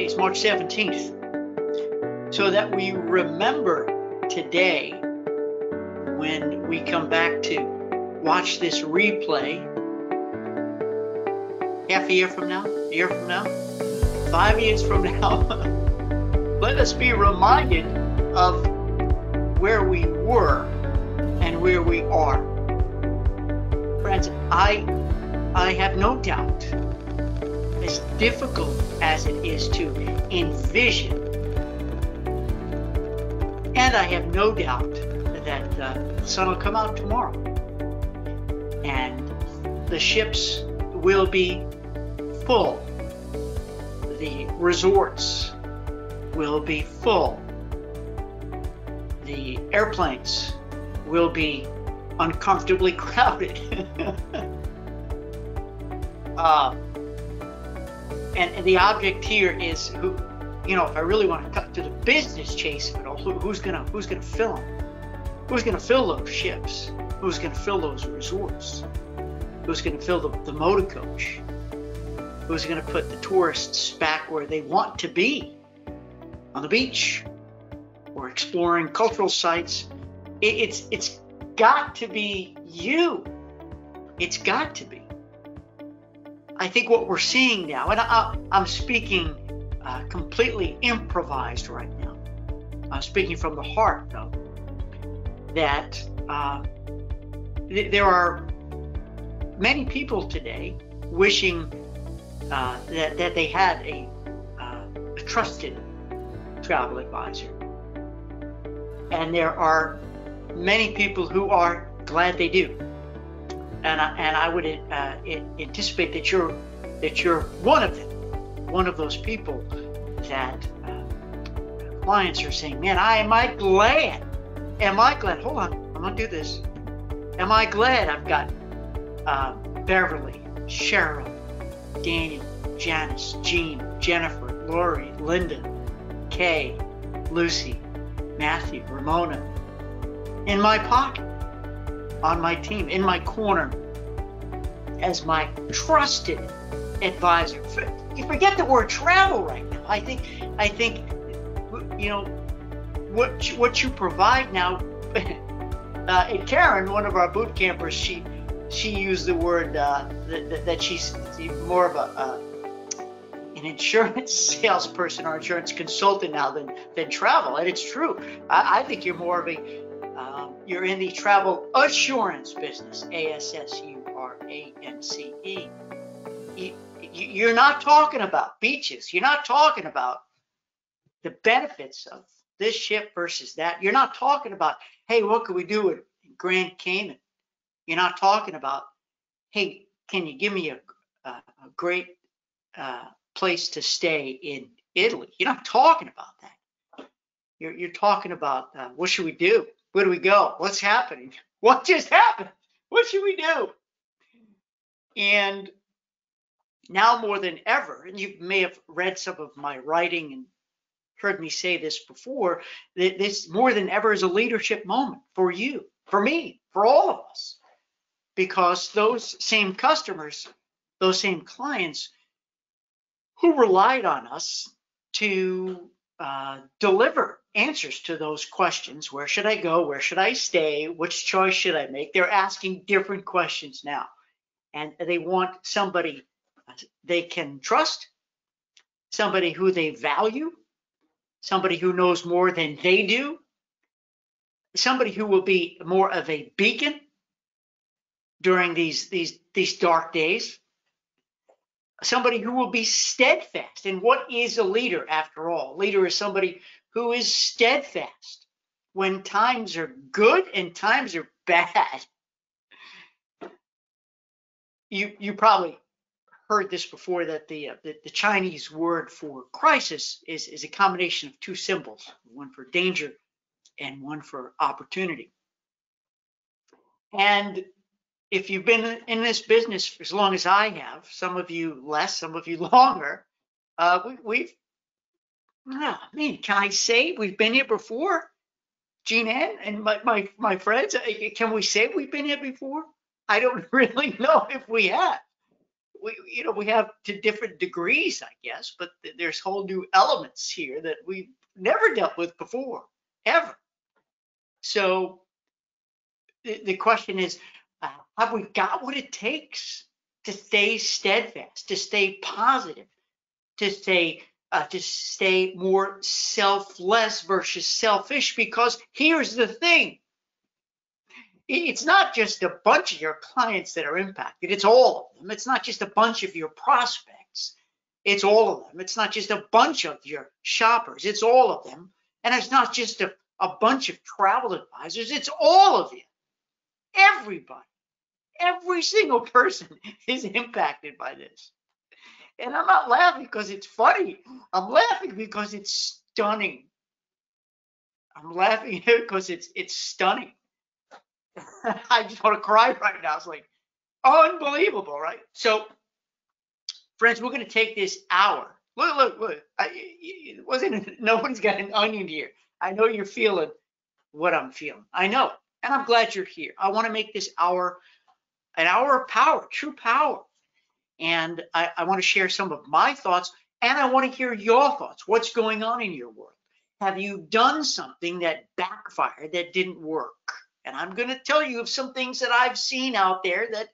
Today's March 17th. So that we remember today when we come back to watch this replay half a year from now, 5 years from now. Let us be reminded of where we were and where we are. Friends, I have no doubt, as difficult as it is to envision, and I have no doubt that the sun will come out tomorrow and the ships will be full. The resorts will be full. The airplanes will be uncomfortably crowded. And the object here is who, if I really want to cut to the business chase of it all, who's gonna fill them? Who's gonna fill those ships? Who's gonna fill those resorts? Who's gonna fill the motor coach? Who's gonna put the tourists back where they want to be? On the beach or exploring cultural sites? It's got to be you. It's got to be. I think what we're seeing now, and I'm speaking completely improvised right now. I'm speaking from the heart, though, that there are many people today wishing that they had a trusted travel advisor. And there are many people who are glad they do. And I would anticipate that you're one of them, one of those people that clients are saying, man, am I glad? Hold on, I'm gonna do this. Am I glad I've got Beverly, Cheryl, Daniel, Janice, Jean, Jennifer, Lori, Linda, Kay, Lucy, Matthew, Ramona in my pocket, on my team, in my corner, as my trusted advisor. You forget the word travel right now. I think what you provide now. And Karen, one of our boot campers, she used the word that she's more of an insurance salesperson or insurance consultant now than travel, and it's true. I think you're more of you're in the travel assurance business, ASSURANCE. You're not talking about beaches. You're not talking about the benefits of this ship versus that. You're not talking about, hey, what could we do in Grand Cayman? You're not talking about, hey, can you give me a great place to stay in Italy? You're not talking about that. You're talking about what should we do? Where do we go? What's happening? What just happened? What should we do? And now more than ever, and you may have read some of my writing and heard me say this before, that this more than ever is a leadership moment for you, for me, for all of us, because those same customers, those same clients who relied on us to deliver answers to those questions. Where should I go? Where should I stay? Which choice should I make? They're asking different questions now. And they want somebody they can trust, somebody who they value, somebody who knows more than they do, somebody who will be more of a beacon during these dark days, somebody who will be steadfast. And what is a leader after all? A leader is somebody who is steadfast when times are good and times are bad. You probably heard this before, that the Chinese word for crisis is a combination of two symbols, one for danger and one for opportunity. And if you've been in this business for as long as I have, some of you less, some of you longer, can I say we've been here before? Jean Ann and my friends, can we say we've been here before? I don't really know if we have. we have to different degrees, I guess, but there's whole new elements here that we've never dealt with before, ever. So the question is, have we got what it takes to stay steadfast, to stay positive, to stay more selfless versus selfish? Because here's the thing. It's not just a bunch of your clients that are impacted. It's all of them. It's not just a bunch of your prospects. It's all of them. It's not just a bunch of your shoppers. It's all of them. And it's not just a bunch of travel advisors. It's all of you. Everybody. Every single person is impacted by this. And I'm not laughing because it's funny. I'm laughing because it's stunning. I'm laughing because it's stunning. I just want to cry right now. It's like unbelievable, right? So, friends, we're going to take this hour. Look. It wasn't. No one's got an onion here. I know you're feeling what I'm feeling. I know, and I'm glad you're here. I want to make this hour an hour of power, true power, and I want to share some of my thoughts, and I want to hear your thoughts. What's going on in your world? Have you done something that backfired, that didn't work? And I'm going to tell you of some things that I've seen out there that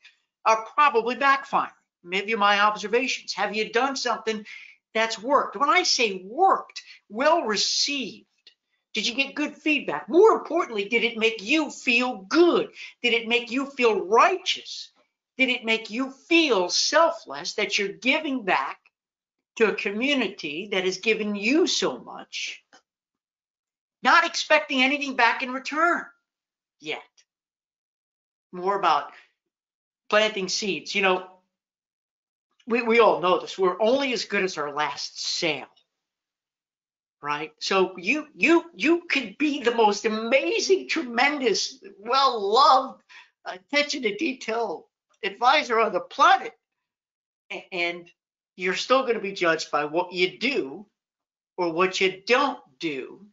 are probably backfiring. Maybe my observations. Have you done something that's worked? When I say worked, well received. Did you get good feedback? More importantly, did it make you feel good? Did it make you feel righteous? Did it make you feel selfless, that you're giving back to a community that has given you so much, not expecting anything back in return yet? More about planting seeds. You know, we all know this. We're only as good as our last sale, right? So you could be the most amazing, tremendous, well-loved, attention to detail advisor on the planet, and you're still going to be judged by what you do or what you don't do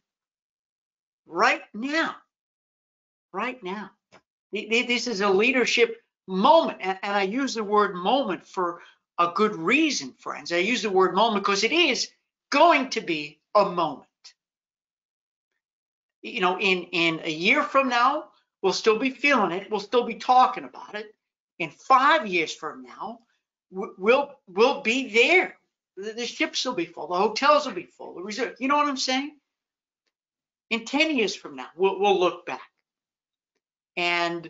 right now. Right now. This is a leadership moment, and I use the word moment for a good reason, friends. I use the word moment because it is going to be a moment. You know, in a year from now, we'll still be feeling it. We'll still be talking about it. In 5 years from now, we'll be there. The ships will be full. The hotels will be full. The reserve. You know what I'm saying? In 10 years from now, we'll look back. And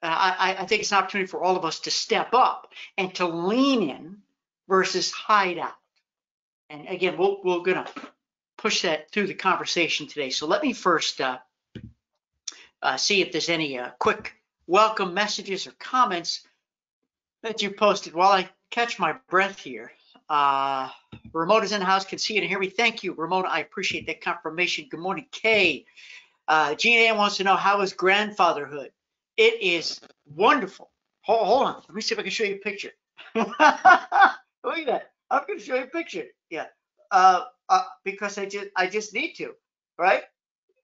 I think it's an opportunity for all of us to step up and to lean in versus hide out. And again, we're going to push that through the conversation today. So let me first see if there's any quick welcome messages or comments that you posted while I catch my breath here. Ramona's in the house, can see it and hear me. Thank you, Ramona. I appreciate that confirmation. Good morning, Kay. Gina Ann wants to know, how is grandfatherhood? It is wonderful. Hold on. Let me see if I can show you a picture. Look at that. I'm going to show you a picture. Yeah. Because I just need to, right?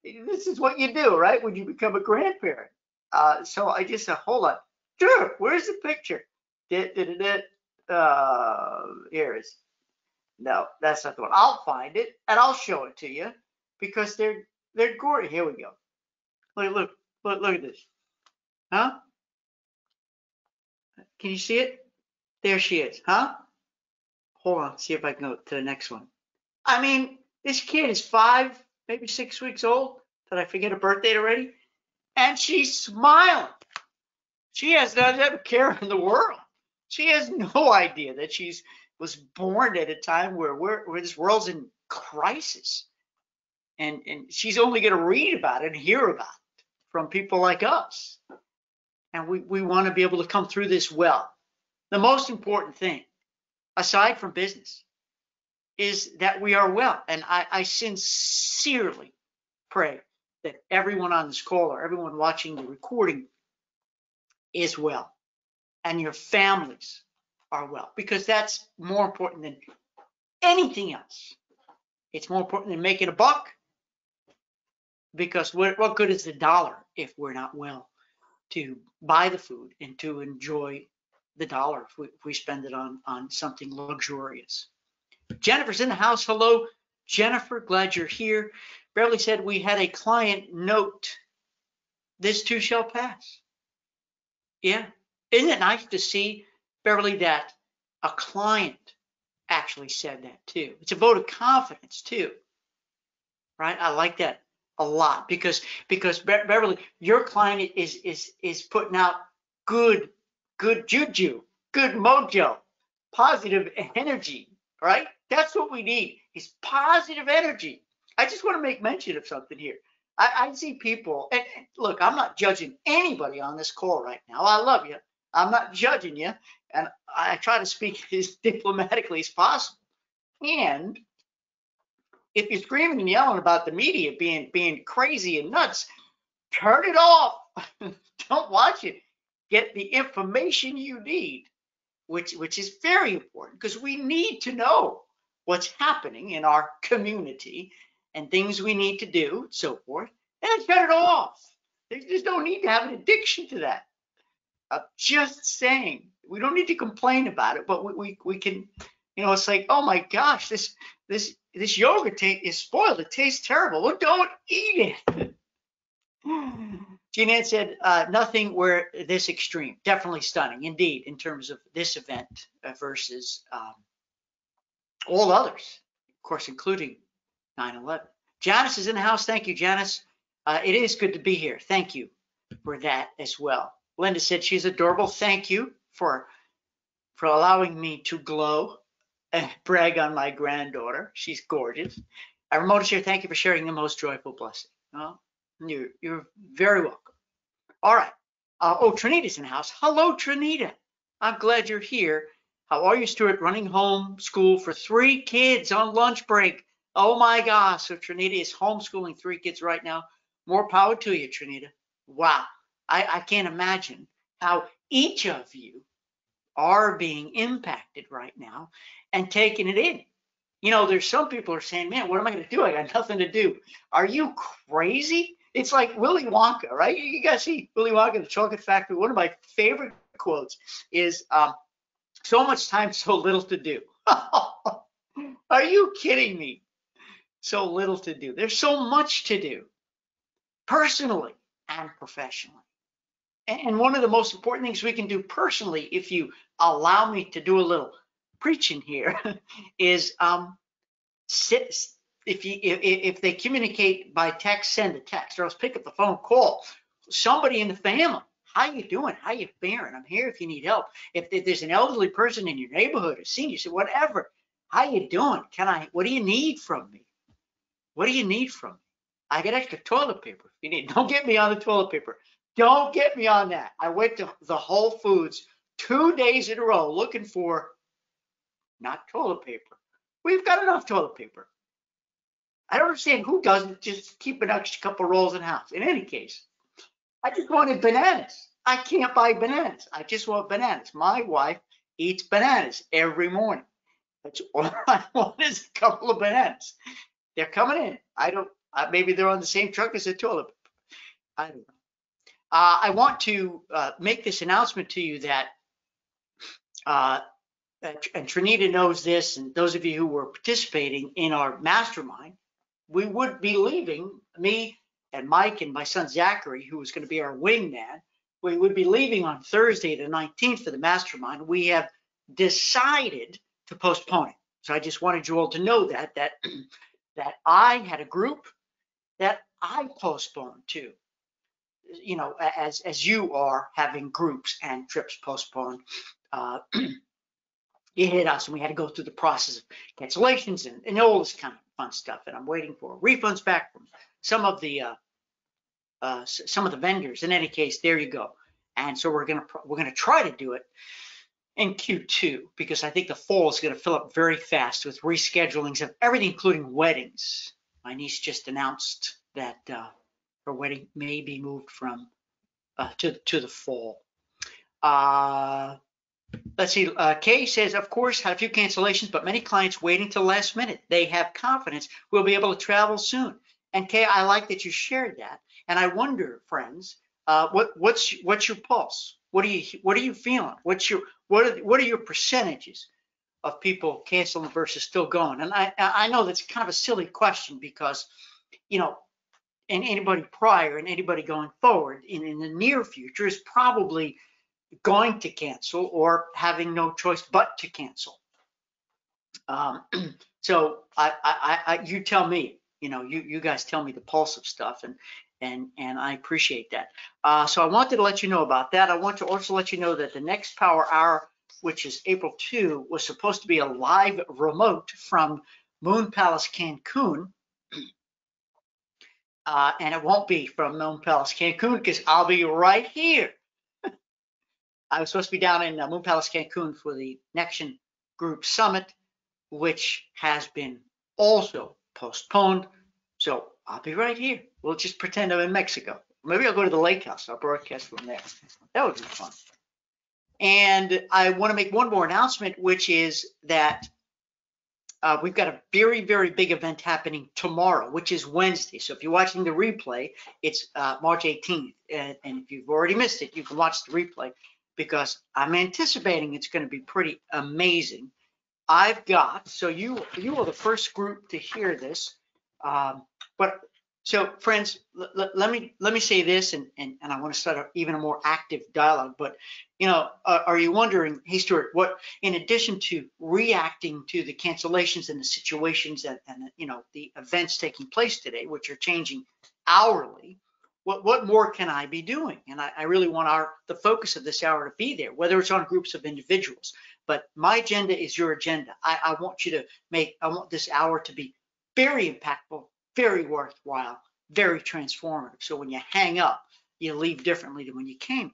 This is what you do, right? When you become a grandparent. So I just hold on. Sure. Where's the picture? Here it is. No, that's not the one. I'll find it and I'll show it to you because they're gorgeous. Here we go. Look at this. Huh? Can you see it? There she is. Huh? Hold on. See if I can go to the next one. I mean, this kid is 5, maybe 6 weeks old. Did I forget her birth date already? And she's smiling. She has no care in the world. She has no idea that she was born at a time where this world's in crisis. And she's only going to read about it and hear about it from people like us. And we want to be able to come through this well. The most important thing, aside from business, is that we are well. And I sincerely pray that everyone on this call or everyone watching the recording is well. And your families are well. Because that's more important than anything else. It's more important than making a buck. Because what good is the dollar if we're not well to buy the food and to enjoy the dollar if we spend it on something luxurious. Jennifer's in the house. Hello, Jennifer. Glad you're here. Beverly said we had a client note, this too shall pass. Yeah. Isn't it nice to see, Beverly, that a client actually said that too? It's a vote of confidence too, right? I like that a lot because Beverly, your client is putting out good juju, good mojo, positive energy, right? That's what we need, is positive energy. I just want to make mention of something here. I see people, and look, I'm not judging anybody on this call right now. I love you. I'm not judging you, and I try to speak as diplomatically as possible. And if you're screaming and yelling about the media being crazy and nuts, turn it off. Don't watch it. Get the information you need, which is very important, because we need to know what's happening in our community and things we need to do, and so forth, and shut it off. There's no need to have an addiction to that. Just saying, we don't need to complain about it, but we can, it's like, oh my gosh, this yogurt is spoiled. It tastes terrible. Well, don't eat it. Jean Ann said, nothing where this extreme. Definitely stunning, indeed, in terms of this event versus all others, of course, including 9/11. Janice is in the house. Thank you, Janice. It is good to be here. Thank you for that as well. Linda said she's adorable. Thank you for allowing me to glow and brag on my granddaughter. She's gorgeous. Ramona here, thank you for sharing the most joyful blessing. Well, you're very welcome. All right. Trinita's in the house. Hello, Trinita. I'm glad you're here. How are you, Stuart? Running home school for 3 kids on lunch break. Oh my gosh. So Trinita is homeschooling 3 kids right now. More power to you, Trinita. Wow. I can't imagine how each of you are being impacted right now and taking it in. There's some people are saying, man, what am I going to do? I got nothing to do. Are you crazy? It's like Willy Wonka, right? You guys see Willy Wonka, the Chocolate Factory. One of my favorite quotes is, so much time, so little to do. Are you kidding me? So little to do. There's so much to do, personally and professionally. And one of the most important things we can do personally, if you allow me to do a little preaching here, is if they communicate by text, send a text, or else pick up the phone, call somebody in the family. How you doing? How you faring? I'm here if you need help. If there's an elderly person in your neighborhood, a senior, so whatever. How you doing? What do you need from me? What do you need from me? I got extra toilet paper if you need. Don't get me on the toilet paper. Don't get me on that. I went to the Whole Foods 2 days in a row looking for not toilet paper. We've got enough toilet paper. I don't understand who doesn't just keep an extra couple rolls in house. In any case, I just wanted bananas. I can't buy bananas. I just want bananas. My wife eats bananas every morning. That's all I want is a couple of bananas. They're coming in. Maybe they're on the same truck as the toilet paper. I don't know. I want to make this announcement to you that, and Trinita knows this, and those of you who were participating in our mastermind, we would be leaving, me and Mike and my son Zachary, who was going to be our wingman, we would be leaving on Thursday the 19th for the mastermind. We have decided to postpone it. So I just wanted you all to know that I had a group that I postponed to. As you are having groups and trips postponed, it hit us, and we had to go through the process of cancellations and all this kind of fun stuff. And I'm waiting for refunds back from some of the vendors. In any case, there you go. And so we're gonna try to do it in Q2, because I think the fall is gonna fill up very fast with reschedulings of everything, including weddings. My niece just announced that her wedding may be moved from to the fall. Let's see. Kay says, of course, had a few cancellations, but many clients waiting till the last minute. They have confidence we'll be able to travel soon. And Kay, I like that you shared that. And I wonder, friends, what's your pulse? What are you feeling? What are your percentages of people canceling versus still going? And I know that's kind of a silly question because, you know, and anybody prior and anybody going forward in the near future is probably going to cancel or having no choice but to cancel. So you tell me, you know, you guys tell me the pulse of stuff, and I appreciate that. So I wanted to let you know about that. I want to also let you know that the next Power Hour, which is April 2, was supposed to be a live remote from Moon Palace Cancun. And it won't be from Moon Palace Cancun because I'll be right here. I was supposed to be down in Moon Palace Cancun for the Nexion Group Summit, which has been also postponed. So I'll be right here. We'll just pretend I'm in Mexico. Maybe I'll go to the lake house. I'll broadcast from there. That would be fun. And I want to make one more announcement, which is that we've got a very, very big event happening tomorrow, which is Wednesday. So if you're watching the replay, it's March 18th. And if you've already missed it, you can watch the replay because I'm anticipating it's going to be pretty amazing. I've got, so you are the first group to hear this. But so friends, let me say this, and I want to start even a more active dialogue. But you know, are you wondering, hey Stuart, what in addition to reacting to the cancellations and the situations and you know the events taking place today, which are changing hourly, what more can I be doing? And I really want the focus of this hour to be there, whether it's on groups of individuals. But my agenda is your agenda. I want you to I want this hour to be very impactful, very worthwhile, very transformative. So when you hang up, you leave differently than when you came.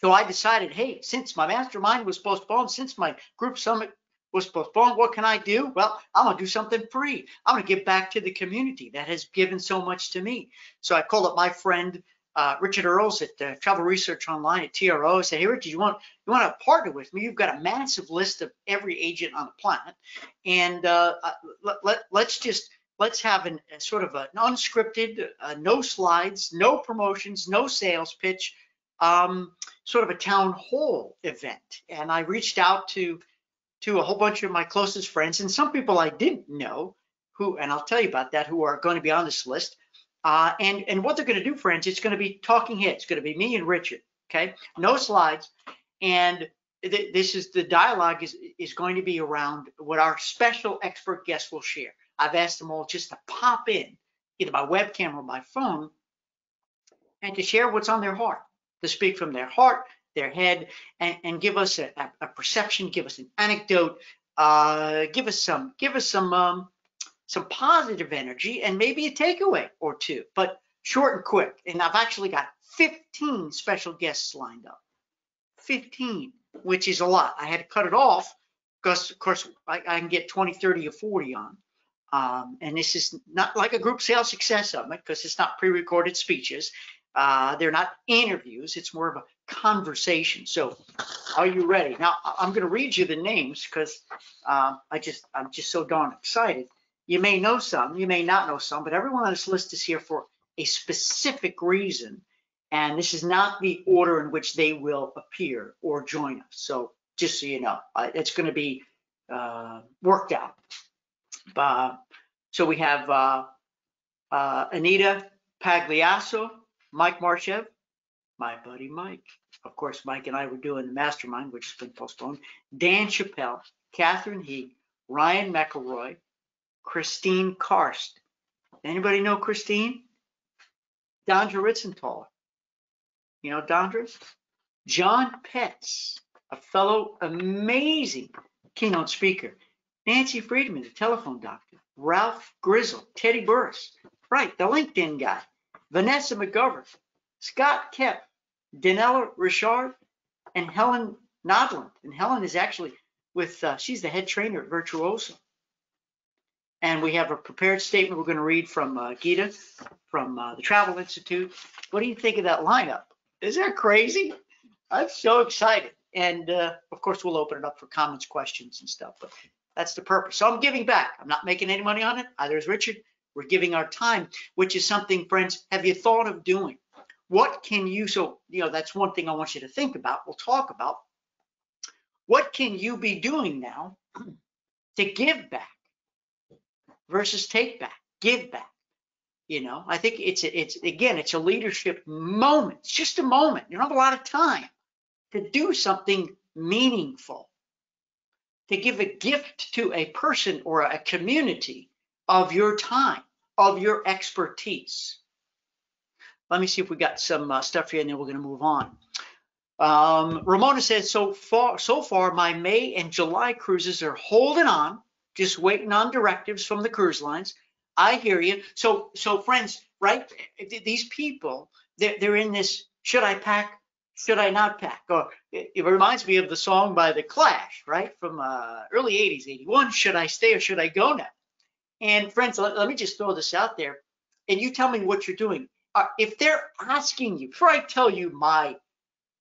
So I decided, hey, since my mastermind was postponed, since my group summit was postponed, what can I do? Well, I'm going to do something free. I'm going to give back to the community that has given so much to me. So I called up my friend, Richard Earls at Travel Research Online at TRO. I said, hey, Richard, you want to partner with me? You've got a massive list of every agent on the planet. And let's have a sort of an unscripted, no slides, no promotions, no sales pitch, sort of a town hall event. And I reached out to a whole bunch of my closest friends and some people I didn't know who, and I'll tell you about that, who are going to be on this list. And what they're going to do, friends, it's going to be talking heads. It's going to be me and Richard, okay? No slides. And this is the dialogue is going to be around what our special expert guests will share. I've asked them all just to pop in, either by webcam or by phone, and to share what's on their heart, to speak from their heart, their head, and give us a perception, give us an anecdote, give us some positive energy, and maybe a takeaway or two, but short and quick. And I've actually got 15 special guests lined up, 15, which is a lot. I had to cut it off because, of course, I can get 20, 30, or 40 on. And this is not like a group sales success summit because it's not pre-recorded speeches. They're not interviews. It's more of a conversation. So are you ready? Now, I'm going to read you the names because I'm just so darn excited. You may know some, you may not know some, but everyone on this list is here for a specific reason. And this is not the order in which they will appear or join us. So just so you know, it's going to be worked out. So we have Anita Pagliasso, Mike Marshev, my buddy Mike. Of course, Mike and I were doing the mastermind, which has been postponed. Dan Chappelle, Catherine Heeg, Ryan McElroy, Christine Karst. Anybody know Christine? Dondra Ritzenthaler. You know Dondra? John Petz, a fellow amazing keynote speaker. Nancy Friedman, the telephone doctor. Ralph Grizzle, Teddy Burris, right, the LinkedIn guy. Vanessa McGovern, Scott Kemp, Danella Richard, and Helen Nodland. And Helen is actually she's the head trainer at Virtuoso. And we have a prepared statement we're going to read from Gita from the Travel Institute. What do you think of that lineup? Is that crazy? I'm so excited. And of course, we'll open it up for comments, questions, and stuff. But that's the purpose. So I'm giving back. I'm not making any money on it. Either is Richard. We're giving our time, which is something, friends, have you thought of doing? what can you, so, that's one thing I want you to think about. We'll talk about what can you be doing now to give back versus take back, give back. I think it's a leadership moment. It's just a moment. You don't have a lot of time to do something meaningful, to give a gift to a person or a community of your time, of your expertise. Let me see if we got some stuff here, and then we're going to move on. Ramona says, so far, my May and July cruises are holding on, just waiting on directives from the cruise lines. I hear you. So friends, right? These people, they're in this, should I pack? Should I not pack? Or it reminds me of the song by The Clash, right? From early 80s, 81, should I stay or should I go now? And friends, let me just throw this out there, and you tell me what you're doing. If they're asking you, before I tell you I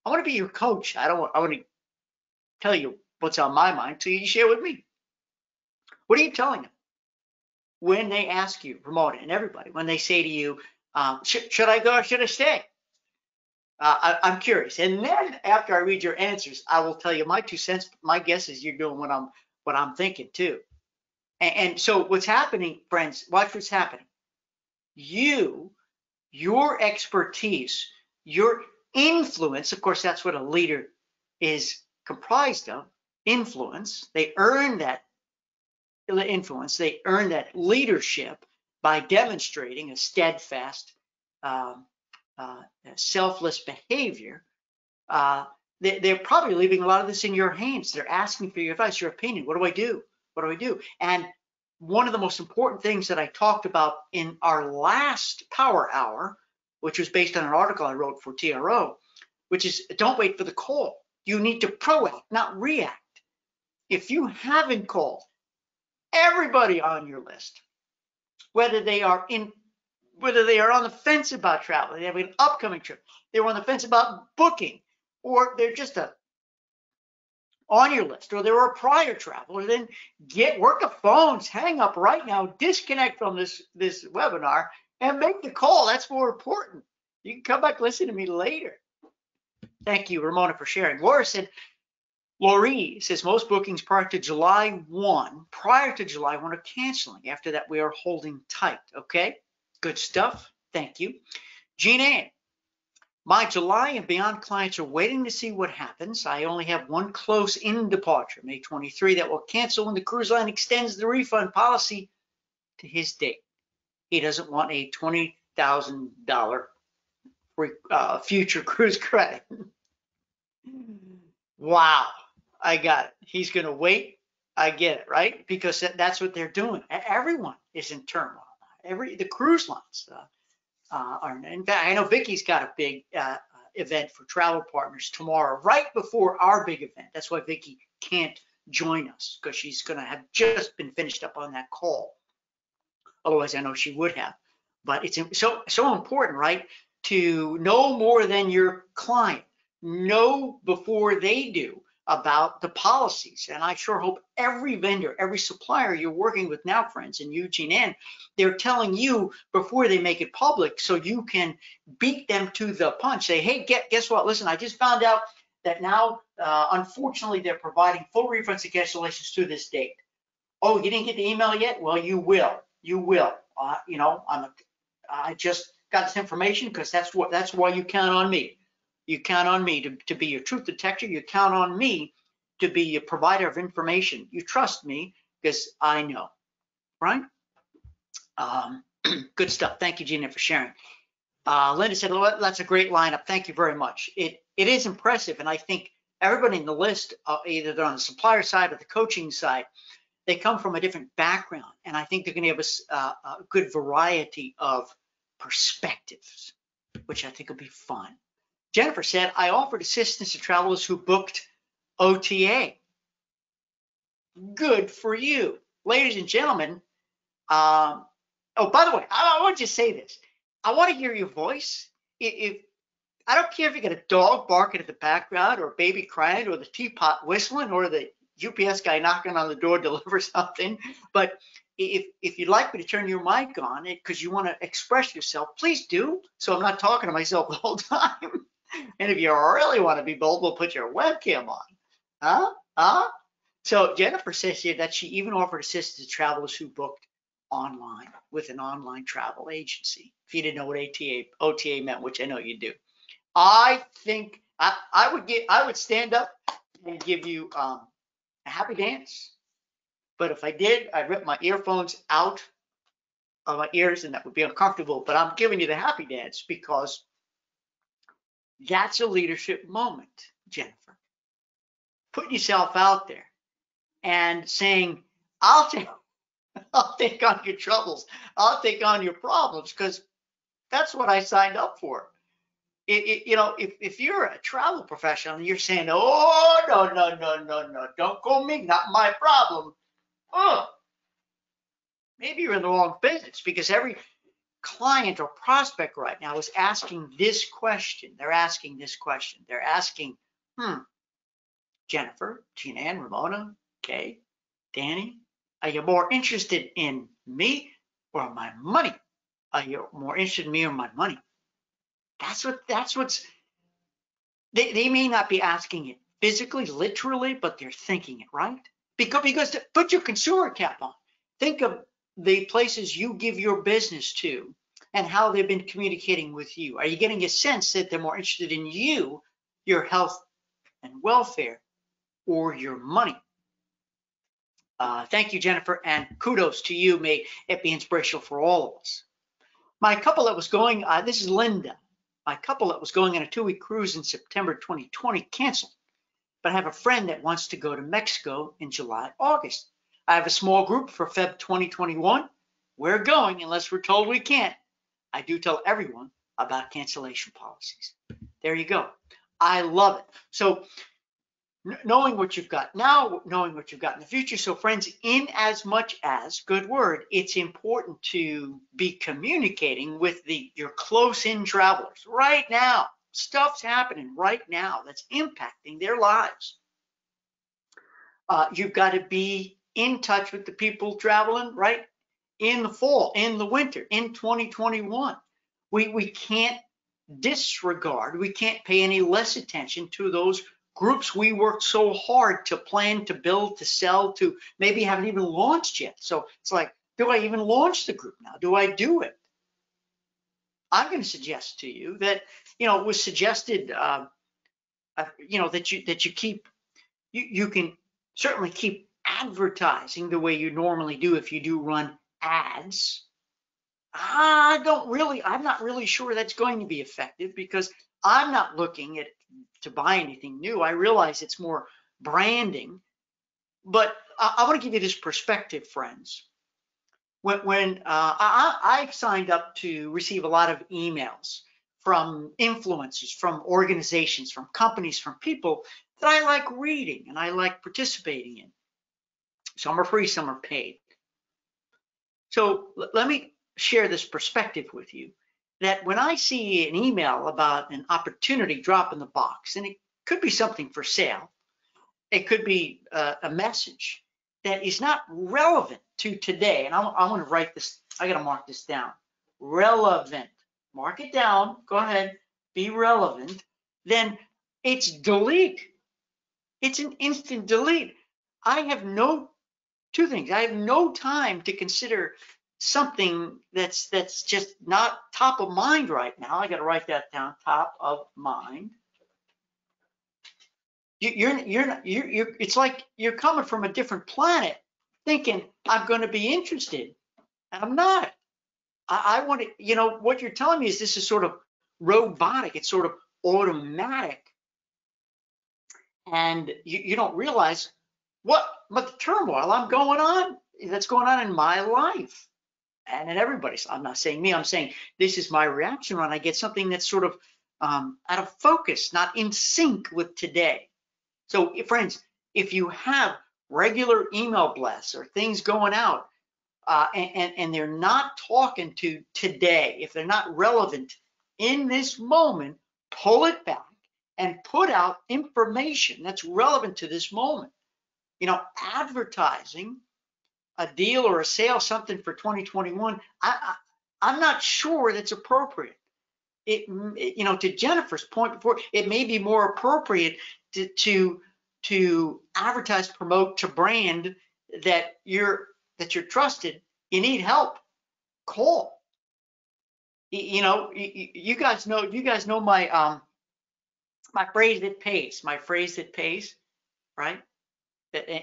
want to be your coach. I want to tell you what's on my mind, so you share with me. What are you telling them when they ask you, Ramona and everybody, when they say to you, should I go or should I stay? I'm curious. And then after I read your answers, I will tell you my 2 cents. My guess is you're doing what I'm thinking too. And so what's happening, friends, watch what's happening. Your expertise, your influence, of course, that's what a leader is comprised of, influence. They earn that influence. They earn that leadership by demonstrating a steadfast, selfless behavior. They're probably leaving a lot of this in your hands. They're asking for your advice, your opinion. What do I do? What do I do? And one of the most important things that I talked about in our last Power Hour, which was based on an article I wrote for TRO, which is don't wait for the call. You need to proact, not react. If you haven't called everybody on your list, whether they are on the fence about travel, they have an upcoming trip, they're on the fence about booking, or they're just on your list, or they're a prior traveler, then work the phones, hang up right now, disconnect from this webinar, and make the call. That's more important. You can come back and listen to me later. Thank you, Ramona, for sharing. Laurie says most bookings prior to July 1 are canceling. After that, we are holding tight. Okay, good stuff. Thank you. Jean Ann, my July and beyond clients are waiting to see what happens. I only have one close-in departure, May 23, that will cancel when the cruise line extends the refund policy to his date. He doesn't want a $20,000 future cruise credit. Wow, I got it. He's going to wait. I get it, right? Because that's what they're doing. Everyone is in turmoil. The cruise lines are. In fact, I know Vicky's got a big event for travel partners tomorrow, right before our big event. That's why Vicky can't join us, because she's going to have just been finished up on that call. Otherwise, I know she would have. But it's so important, right, to know more than your client. Know before they do about the policies. And I sure hope every vendor, every supplier you're working with now, friends, and you, Jean Ann, they're telling you before they make it public so you can beat them to the punch. Say, hey, guess what? Listen, I just found out that now, unfortunately, they're providing full refunds and cancellations to this date. Oh, you didn't get the email yet? Well, you will. You will. I just got this information because that's why you count on me. You count on me to be your truth detector. You count on me to be a provider of information. You trust me because I know, right? Good stuff. Thank you, Gina, for sharing. Linda said, well, that's a great lineup. Thank you very much. It is impressive, and I think everybody in the list, either they're on the supplier side or the coaching side, they come from a different background, and I think they're going to give us a good variety of perspectives, which I think will be fun. Jennifer said, I offered assistance to travelers who booked OTA. Good for you. Ladies and gentlemen, oh, by the way, I want to just say this. I want to hear your voice. I don't care if you got a dog barking at the background or a baby crying or the teapot whistling or the UPS guy knocking on the door to deliver something, but if you'd like me to turn your mic on because you want to express yourself, please do. So I'm not talking to myself the whole time. And if you really want to be bold, we'll put your webcam on. So Jennifer says here that she even offered assistance to travelers who booked online with an online travel agency. If you didn't know what OTA meant, which I know you do. I think I would stand up and give you a happy dance. But if I did, I'd rip my earphones out of my ears, and that would be uncomfortable. But I'm giving you the happy dance because that's a leadership moment, Jennifer. Putting yourself out there and saying, I'll take on your troubles. I'll take on your problems because that's what I signed up for. You know, if you're a travel professional and you're saying, oh, no, don't call me, not my problem. Oh, maybe you're in the wrong business because every client or prospect right now is asking this question. They're asking this question. They're asking, Jennifer, Gina Ann, Ramona, Kay, Danny, are you more interested in me or my money? Are you more interested in me or my money? That's what's, they may not be asking it physically, literally, but they're thinking it, right? Because put your consumer cap on. Think of the places you give your business to and how they've been communicating with you. Are you getting a sense that they're more interested in you, your health and welfare, or your money? Thank you, Jennifer, and kudos to you. May it be inspirational for all of us. My couple that was going, this is Linda. My couple that was going on a 2-week cruise in September 2020 canceled, but I have a friend that wants to go to Mexico in July, August. I have a small group for Feb 2021. We're going unless we're told we can't. I do tell everyone about cancellation policies. There you go. I love it. So knowing what you've got now, knowing what you've got in the future. So friends, in as much as, good word, it's important to be communicating with your close-in travelers right now. Stuff's happening right now that's impacting their lives. You've got to be in touch with the people traveling right in the fall, in the winter, in 2021. We can't disregard, we can't pay any less attention to those groups we worked so hard to plan, to build, to sell, to maybe haven't even launched yet. So it's like, do I even launch the group now? Do I do it? I'm going to suggest to you that, it was suggested, that you keep, you can certainly keep advertising the way you normally do if you do run ads. I'm not really sure that's going to be effective because I'm not looking to buy anything new. I realize it's more branding, but I want to give you this perspective, friends. When I signed up to receive a lot of emails from influencers, from organizations, from companies, from people that I like reading and I like participating in. Some are free, some are paid. So let me share this perspective with you, that when I see an email about an opportunity drop in the box, and it could be something for sale, it could be a message that is not relevant to today, and I want to write this, I got to mark this down, relevant, mark it down, go ahead, be relevant, then it's delete. It's an instant delete. I have two things. I have no time to consider something that's just not top of mind right now. I got to write that down, top of mind. It's like you're coming from a different planet thinking I'm going to be interested, and I'm not. I want to, what you're telling me is this is sort of robotic. It's sort of automatic. And you don't realize but the turmoil that's going on in my life and in everybody's. I'm not saying me, I'm saying this is my reaction when I get something that's sort of out of focus, not in sync with today. So friends, if you have regular email blasts or things going out and they're not talking to today, if they're not relevant in this moment, pull it back and put out information that's relevant to this moment. Advertising a deal or a sale, something for 2021, I'm not sure that's appropriate. To Jennifer's point before, it may be more appropriate to advertise, promote, to brand that you're trusted. You need help, call. You guys know my my phrase that pays, right?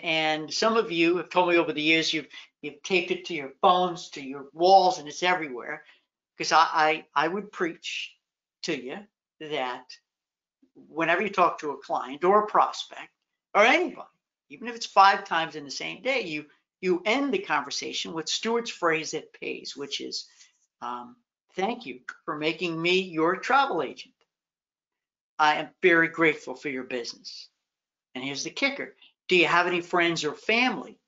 And some of you have told me over the years you've taped it to your phones, to your walls, and it's everywhere. Because I would preach to you that whenever you talk to a client or a prospect or anybody, even if it's 5 times in the same day, you end the conversation with Stuart's phrase that pays, which is, thank you for making me your travel agent. I am very grateful for your business. And here's the kicker. Do you have any friends or family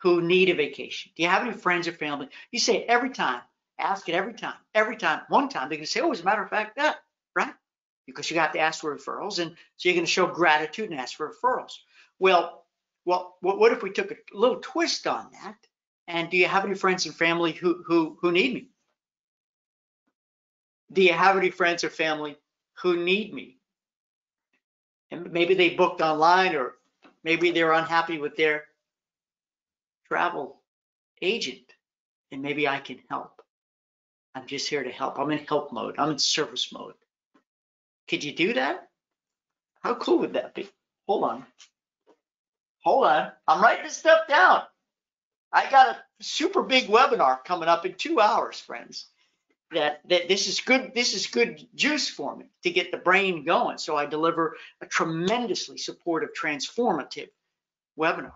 who need a vacation? Do you have any friends or family? You say it every time. Ask it every time. Every time. One time, they're going to say, oh, as a matter of fact, that, right? Because you got to ask for referrals. And so you're going to show gratitude and ask for referrals. Well, what if we took a little twist on that? And do you have any friends and family who need me? Do you have any friends or family who need me? And maybe they booked online, or maybe they're unhappy with their travel agent, and maybe I can help. I'm just here to help. I'm in help mode. I'm in service mode. Could you do that? How cool would that be? Hold on. I'm writing this stuff down. I got a super big webinar coming up in 2 hours, friends. That this is good juice for me to get the brain going. So I deliver a tremendously supportive, transformative webinar.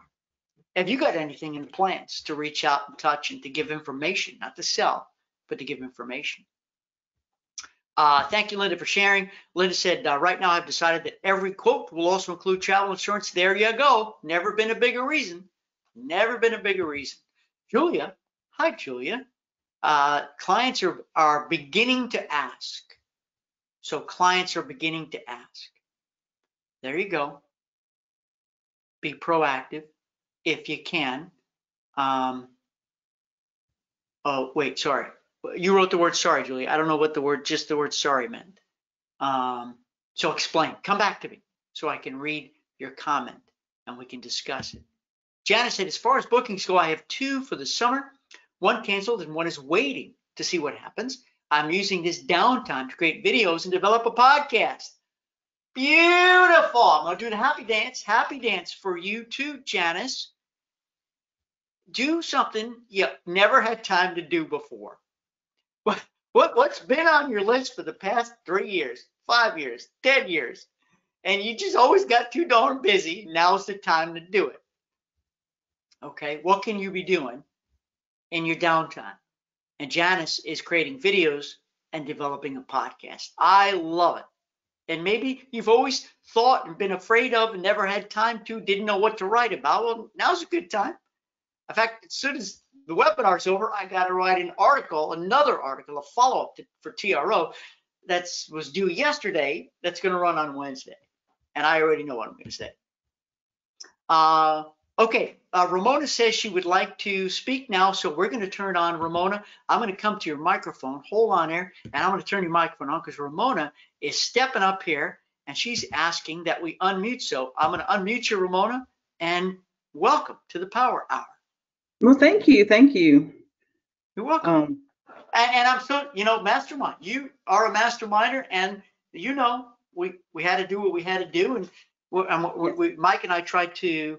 Have you got anything in plans to reach out and touch and to give information, not to sell, but to give information? Thank you, Linda, for sharing. Linda said, right now I've decided that every quote will also include travel insurance. There you go. Never been a bigger reason. Never been a bigger reason. Julia, hi, Julia. Clients are beginning to ask. So clients are beginning to ask. There you go. Be proactive if you can. Oh, wait, sorry. You wrote the word sorry, Julie. I don't know what the word sorry meant. So explain. Come back to me so I can read your comment and we can discuss it. Janice said, as far as bookings go, I have 2 for the summer. 1 canceled and 1 is waiting to see what happens. I'm using this downtime to create videos and develop a podcast. Beautiful. I'm going to do the happy dance. Happy dance for you too, Janice. Do something you never had time to do before. What's been on your list for the past 3 years, 5 years, 10 years, and you just always got too darn busy? Now's the time to do it. Okay, what can you be doing in your downtime? And Janice is creating videos and developing a podcast. I love it. And maybe you've always thought and been afraid of and never had time to, didn't know what to write about. Well, now's a good time. In fact, as soon as the webinar's over, I got to write an article, another article, a follow-up for TRO that was due yesterday that's going to run on Wednesday. And I already know what I'm going to say. Okay, Ramona says she would like to speak now, so we're going to turn on Ramona. I'm going to come to your microphone. Hold on there, and I'm going to turn your microphone on because Ramona is stepping up here, and she's asking that we unmute. So I'm going to unmute you, Ramona, and welcome to the Power Hour. Well, thank you. Thank you. You're welcome. And I'm so, mastermind. You are a masterminder, and we had to do what we had to do, and Mike and I tried to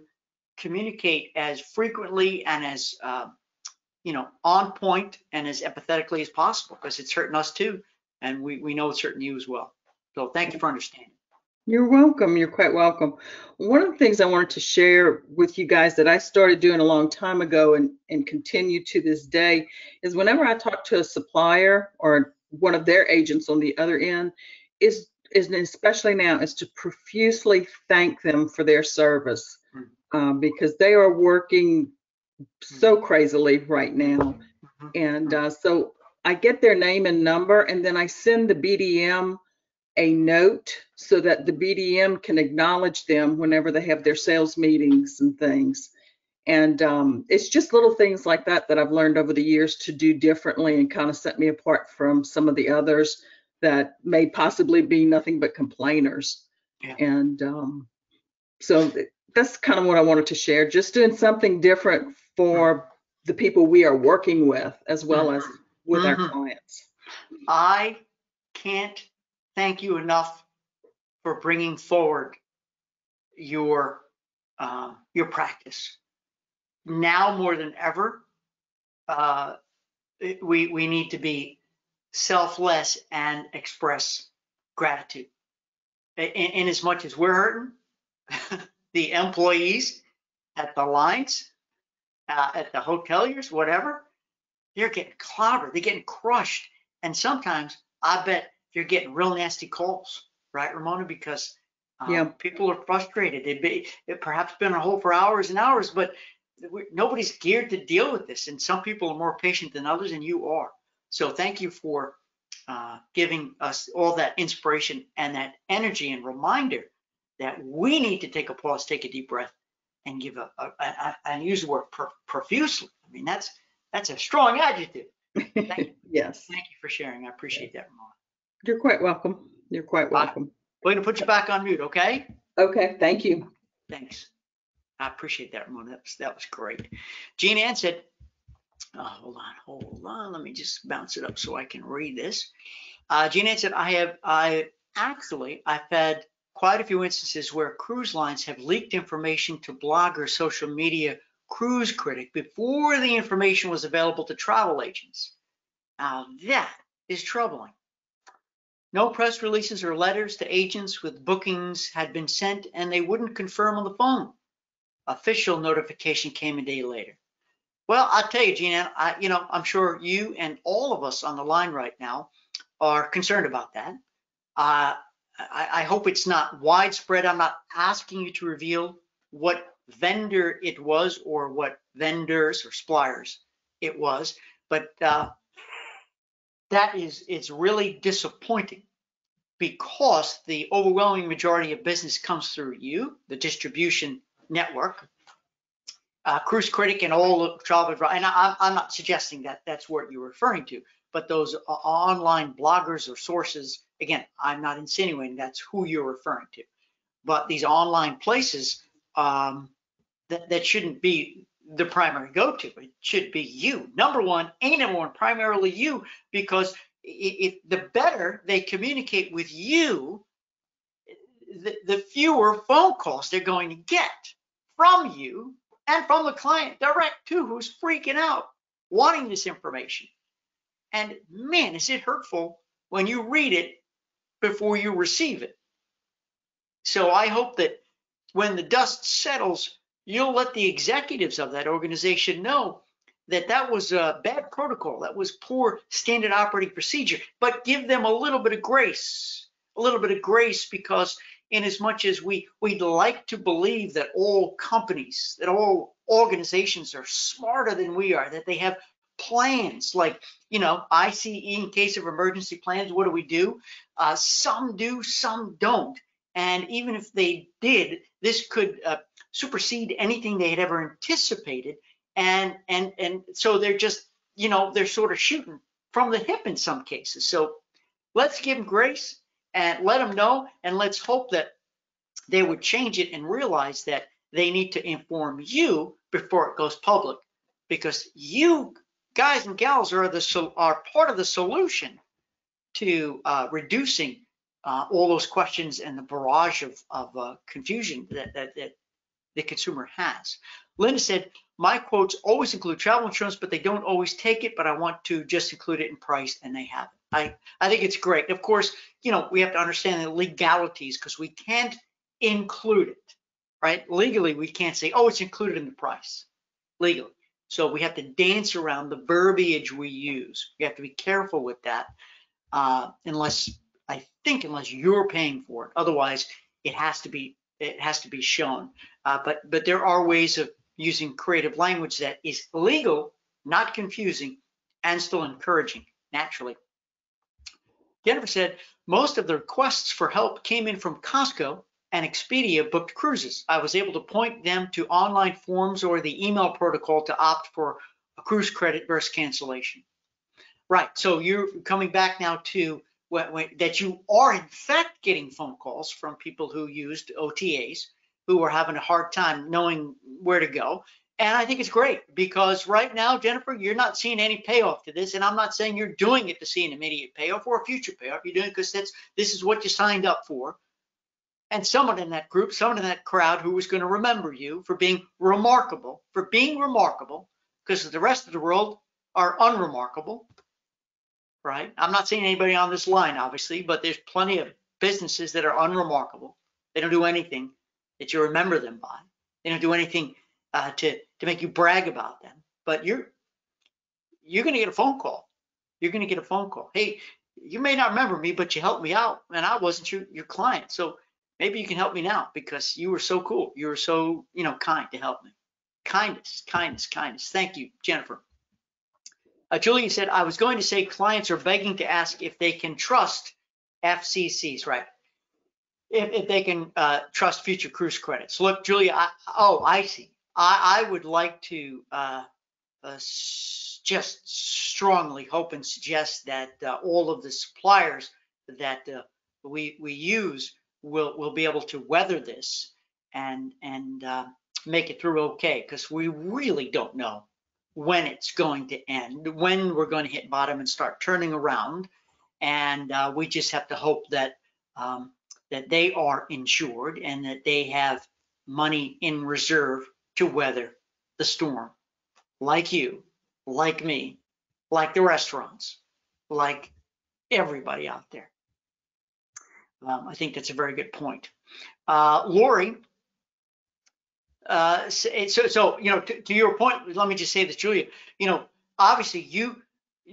communicate as frequently and as on point and as empathetically as possible, because it's hurting us too, and we know it's hurting you as well. So thank you for understanding. You're welcome. You're quite welcome. One of the things I wanted to share with you guys that I started doing a long time ago and continue to this day is whenever I talk to a supplier or one of their agents on the other end, is especially now, is to profusely thank them for their service, because they are working so crazily right now. And so I get their name and number, and then I send the BDM a note so that the BDM can acknowledge them whenever they have their sales meetings and things. And it's just little things like that that I've learned over the years to do differently and kind of set me apart from some of the others that may possibly be nothing but complainers. Yeah. And so that's kind of what I wanted to share, just doing something different for the people we are working with as well as with our clients. I can't thank you enough for bringing forward your practice. Now more than ever, we need to be selfless and express gratitude. In as much as we're hurting, the employees at the lines, at the hoteliers, whatever, they're getting clobbered, they're getting crushed. And sometimes I bet you're getting real nasty calls, right, Ramona? Because people are frustrated. They've perhaps been on hold for hours and hours, but nobody's geared to deal with this. And some people are more patient than others, and you are. So thank you for giving us all that inspiration and that energy and reminder that we need to take a pause, take a deep breath, and give and use the word profusely. I mean, that's a strong adjective. Thank you. Yes. Thank you for sharing. I appreciate that, Ramona. You're quite welcome. You're quite welcome. We're going to put you back on mute, okay? Okay. Thank you. Thanks. I appreciate that, Ramona. That was great. Jean Ann said, hold on. Let me just bounce it up so I can read this. Jean Ann said, I've had quite a few instances where cruise lines have leaked information to blogger, social media, cruise critic before the information was available to travel agents. Now that is troubling. No press releases or letters to agents with bookings had been sent, and they wouldn't confirm on the phone. Official notification came a day later. Well, I'll tell you, Gina, I'm sure you and all of us on the line right now are concerned about that. I hope it's not widespread. I'm not asking you to reveal what vendor it was or what vendors or suppliers it was, but it's really disappointing because the overwhelming majority of business comes through you, the distribution network, Cruise Critic, and all the travel. And I'm not suggesting that that's what you're referring to, but those online bloggers or sources. Again, I'm not insinuating that's who you're referring to, but these online places that shouldn't be the primary go-to. It should be you. Number one, primarily you, because if the better they communicate with you, the fewer phone calls they're going to get from you and from the client direct too, who's freaking out, wanting this information. And man, is it hurtful when you read it before you receive it. So I hope that when the dust settles, you'll let the executives of that organization know that that was a bad protocol, that was poor standard operating procedure, but give them a little bit of grace, because in as much as we'd like to believe that all companies, that all organizations are smarter than we are, that they have plans like, ICE in case of emergency plans, what do? Some do, some don't. And even if they did, this could supersede anything they had ever anticipated. And so they're just, they're sort of shooting from the hip in some cases. So let's give them grace and let them know, and let's hope that they would change it and realize that they need to inform you before it goes public, because you guys and gals are part of the solution to reducing all those questions and the barrage of confusion that the consumer has. Linda said, my quotes always include travel insurance, but they don't always take it, but I want to just include it in price, and they have it. I think it's great. Of course, we have to understand the legalities, because we can't include it, right? Legally, we can't say, oh, it's included in the price, legally. So we have to dance around the verbiage we use. We have to be careful with that, unless you're paying for it. Otherwise, it has to be shown. But there are ways of using creative language that is legal, not confusing, and still encouraging, naturally. Jennifer said, most of the requests for help came in from Costco, and Expedia booked cruises. I was able to point them to online forms or the email protocol to opt for a cruise credit versus cancellation. Right, so you're coming back now to that you are in fact getting phone calls from people who used OTAs, who were having a hard time knowing where to go. And I think it's great because right now, Jennifer, you're not seeing any payoff to this. And I'm not saying you're doing it to see an immediate payoff or a future payoff. You're doing it because this is what you signed up for. And someone in that group, someone in that crowd who was going to remember you for being remarkable, because the rest of the world are unremarkable, right? I'm not saying anybody on this line, obviously, but there's plenty of businesses that are unremarkable. They don't do anything that you remember them by. They don't do anything to make you brag about them. But you're going to get a phone call. You're going to get a phone call. Hey, you may not remember me, but you helped me out, and I wasn't your client. So maybe you can help me now because you were so cool. You were so, kind to help me. Kindness. Thank you, Jennifer. Julia said, I was going to say clients are begging to ask if they can trust FCCs, right? If they can trust future cruise credits. Look, Julia, I see. I would like to just strongly hope and suggest that all of the suppliers that we use will be able to weather this and make it through okay, because we really don't know when it's going to end, when we're going to hit bottom and start turning around. And we just have to hope that that they are insured and that they have money in reserve to weather the storm, like you, like me, like the restaurants, like everybody out there. I think that's a very good point. Lori, to your point, let me just say this, Julia, obviously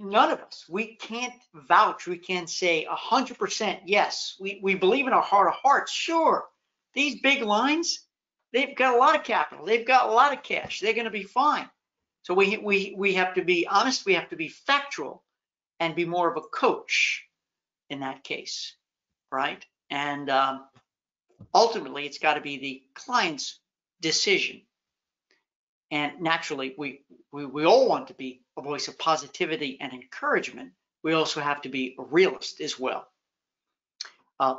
none of us, we can't vouch, we can't say 100% yes. We believe in our heart of hearts, sure. These big lines, they've got a lot of capital, they've got a lot of cash, they're going to be fine. So we have to be honest, we have to be factual and be more of a coach in that case, right? And ultimately, it's got to be the client's decision. And naturally, we all want to be a voice of positivity and encouragement. We also have to be a realist as well.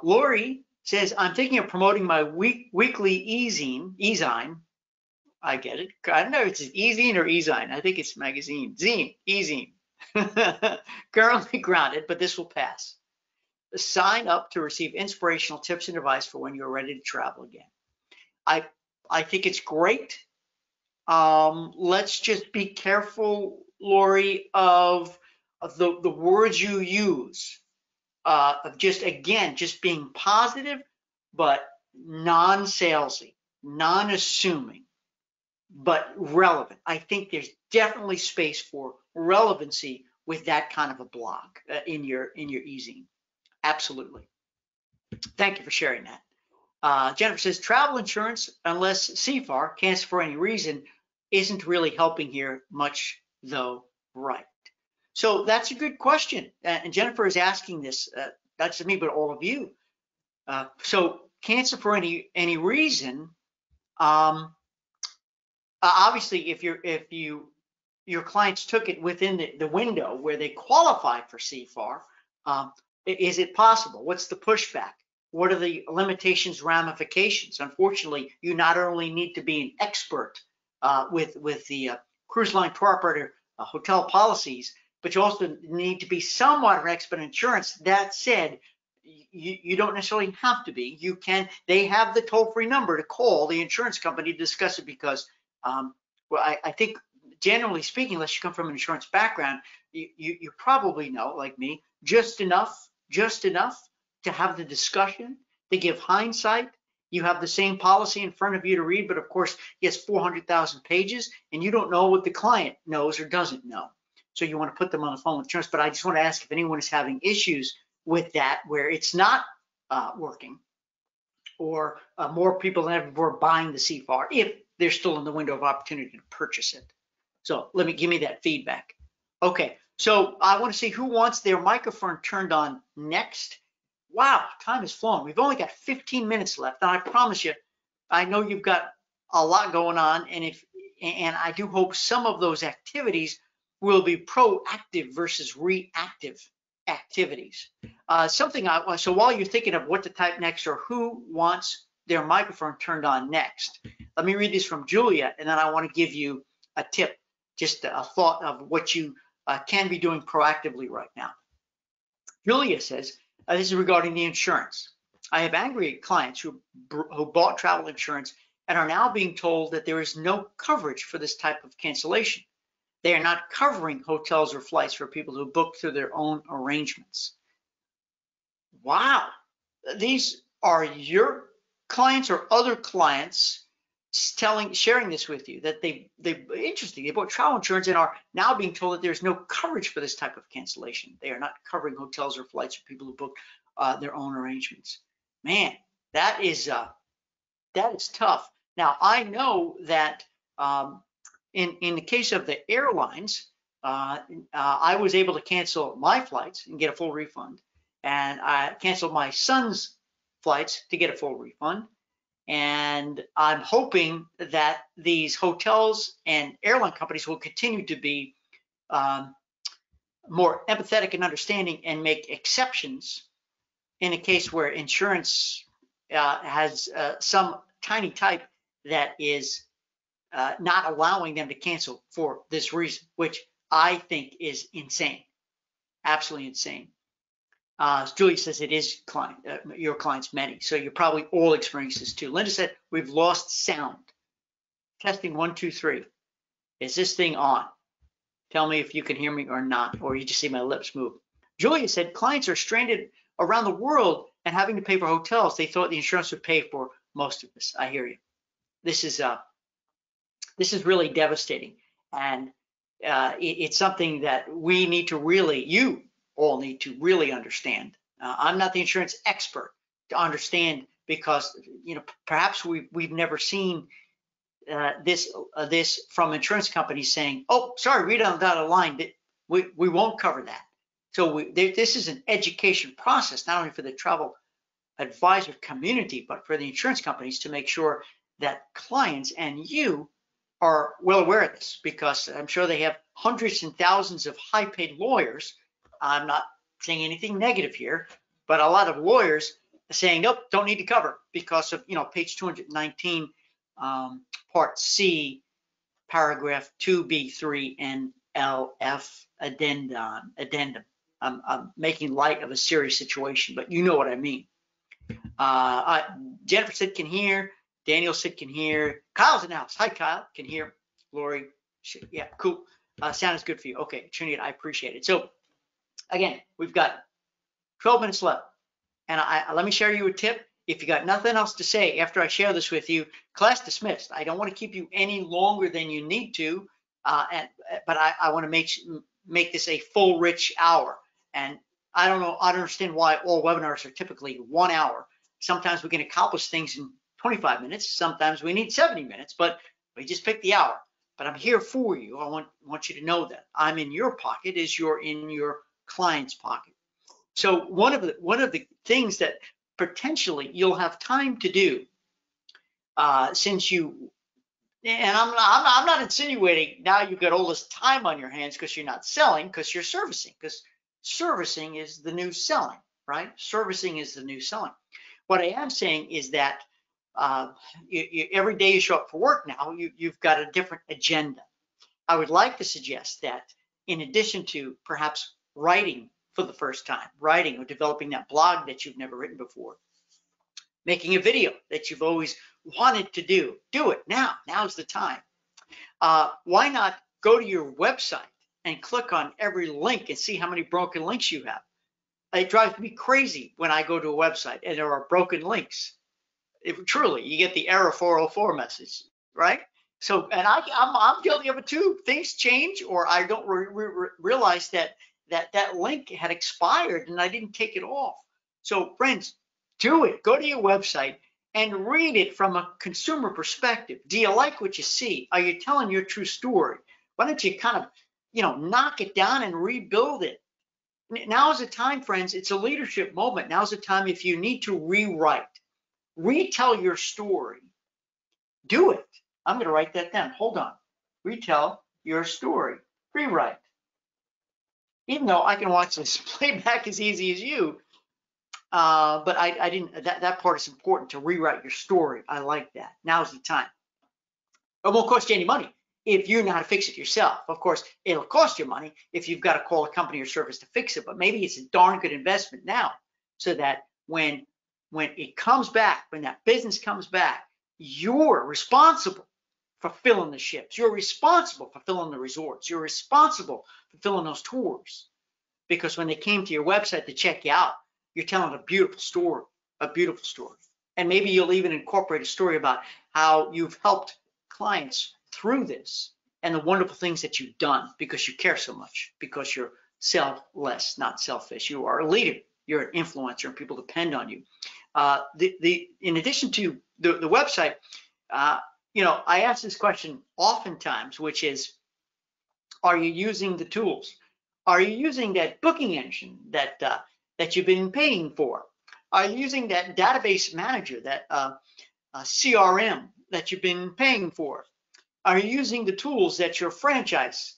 Lori says, I'm thinking of promoting my weekly e-zine. I get it. I don't know if it's e-zine or e-zine. I think it's magazine. E-zine. Currently grounded, but this will pass. Sign up to receive inspirational tips and advice for when you're ready to travel again. I think it's great. Let's just be careful, Lori, of the words you use, of just being positive, but non-salesy, non-assuming, but relevant. I think there's definitely space for relevancy with that kind of a blog in your e-zine. Absolutely. Thank you for sharing that. Jennifer says, travel insurance, unless CFAR, cancel for any reason, isn't really helping here much, though, right? So that's a good question. And Jennifer is asking this, not to me, but all of you. So cancel for any reason, obviously, if your clients took it within the window where they qualify for CFAR, is it possible? What's the pushback? What are the limitations, ramifications? Unfortunately, you not only need to be an expert with the cruise line tour operator hotel policies, but you also need to be somewhat of an expert in insurance. That said, you don't necessarily have to be. You can. They have the toll-free number to call the insurance company to discuss it because, I think generally speaking, unless you come from an insurance background, you probably know, like me, just enough to have the discussion, to give hindsight. You have the same policy in front of you to read, but of course, he has 400,000 pages, and you don't know what the client knows or doesn't know. So you want to put them on the phone with insurance. But I just want to ask if anyone is having issues with that, where it's not working, or more people than ever were buying the CFAR, if they're still in the window of opportunity to purchase it. So give me that feedback. Okay, so I want to see who wants their microphone turned on next. Wow, time has flown. We've only got 15 minutes left, and I promise you, I know you've got a lot going on, and I do hope some of those activities will be proactive versus reactive activities. So while you're thinking of what to type next or who wants their microphone turned on next, let me read this from Julia, and then I want to give you a tip, just a thought of what you can be doing proactively right now. Julia says, this is regarding the insurance. I have angry clients who bought travel insurance and are now being told that there is no coverage for this type of cancellation. They are not covering hotels or flights for people who book through their own arrangements. Wow. These are your clients or other clients sharing this with you, that they bought travel insurance and are now being told that there's no coverage for this type of cancellation. They are not covering hotels or flights for people who book their own arrangements. Man, that is tough. Now I know that in the case of the airlines, I was able to cancel my flights and get a full refund, and I canceled my son's flights to get a full refund. And I'm hoping that these hotels and airline companies will continue to be more empathetic and understanding and make exceptions in a case where insurance has some tiny type that is not allowing them to cancel for this reason, which I think is insane, absolutely insane. Julie says it is your clients many, so you probably all experience this too. Linda said we've lost sound. Testing 1, 2, 3. Is this thing on? Tell me if you can hear me or not, or you just see my lips move. Julia said clients are stranded around the world and having to pay for hotels. They thought the insurance would pay for most of this. I hear you. This is really devastating, and it's something that we need to really, you all need to really understand. I'm not the insurance expert to understand, because perhaps we've never seen this from insurance companies saying, oh, sorry, read on the dotted line that we won't cover that. So this is an education process, not only for the travel advisor community, but for the insurance companies to make sure that clients and you are well aware of this, because I'm sure they have hundreds and thousands of high-paid lawyers. I'm not saying anything negative here, but a lot of lawyers are saying, nope, don't need to cover because of, page 219, part C, paragraph 2B3 and LF addendum. I'm making light of a serious situation, but you know what I mean. Jennifer said can hear. Daniel said can hear. Kyle's in the house. Hi, Kyle. Can hear. Lori. Yeah, cool. Sound is good for you. Okay, Trinidad, I appreciate it. So again, we've got 12 minutes left. And let me share you a tip. If you got nothing else to say after I share this with you, class dismissed. I don't want to keep you any longer than you need to, but I want to make this a full, rich hour. And I don't understand why all webinars are typically 1 hour. Sometimes we can accomplish things in 25 minutes. Sometimes we need 70 minutes, but we just pick the hour. But I'm here for you. I want you to know that I'm in your pocket as you're in your client's pocket. So one of the things that potentially you'll have time to do, since you, and I'm not insinuating now you've got all this time on your hands because you're not selling, because you're servicing, because servicing is the new selling, right? Servicing is the new selling. What I am saying is that every day you show up for work now, you've got a different agenda. I would like to suggest that in addition to perhaps writing for the first time, writing or developing that blog that you've never written before, making a video that you've always wanted to do it now. Now's the time. Why not go to your website and click on every link and see how many broken links you have? It drives me crazy when I go to a website and there are broken links. Truly, you get the error 404 message, right? So, and I'm guilty of it too. Things change, or I don't realize that link had expired and I didn't take it off. So, friends, do it. Go to your website and read it from a consumer perspective. Do you like what you see? Are you telling your true story? Why don't you kind of, knock it down and rebuild it? Now is the time, friends. It's a leadership moment. Now's the time. If you need to rewrite, retell your story, do it. I'm going to write that down. Hold on. Retell your story. Rewrite. Even though I can watch this playback as easy as you, but I didn't. That part is important, to rewrite your story. I like that. Now's the time. It won't cost you any money if you know how to fix it yourself. Of course, it'll cost you money if you've got to call a company or service to fix it. But maybe it's a darn good investment now, so that when it comes back, when that business comes back, you're responsible for filling the ships. You're responsible for filling the resorts. You're responsible for filling those tours. Because when they came to your website to check you out, you're telling a beautiful story, a beautiful story. And maybe you'll even incorporate a story about how you've helped clients through this and the wonderful things that you've done because you care so much, because you're selfless, not selfish. You are a leader. You're an influencer, and people depend on you. In addition to the website, I ask this question oftentimes, which is, are you using the tools? Are you using that booking engine that you've been paying for? Are you using that database manager, that CRM that you've been paying for? Are you using the tools that your franchise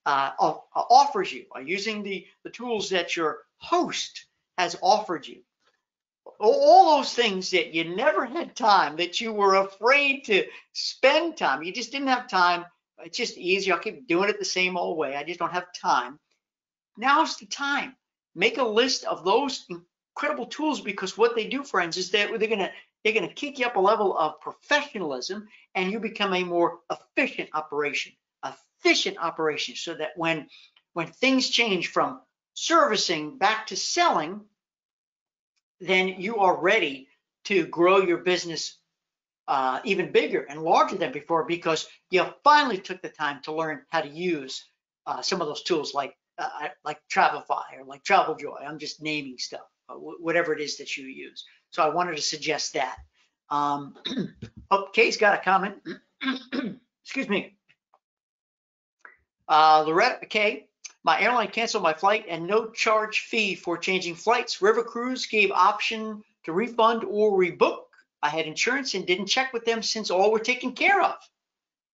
offers you? Are you using the tools that your host has offered you? All those things that you never had time, that you were afraid to spend time. You just didn't have time. It's just easier. I'll keep doing it the same old way. I just don't have time. Now's the time. Make a list of those incredible tools, because what they do, friends, is that they're gonna kick you up a level of professionalism, and you become a more efficient operation. So that when things change from servicing back to selling, then you are ready to grow your business even bigger and larger than before, because you finally took the time to learn how to use some of those tools like Travelify or like TravelJoy. I'm just naming stuff, whatever it is that you use. So I wanted to suggest that. Kay's got a comment. Excuse me. Loretta Kay, my airline canceled my flight and no charge fee for changing flights. River Cruise gave option to refund or rebook. I had insurance and didn't check with them since all were taken care of.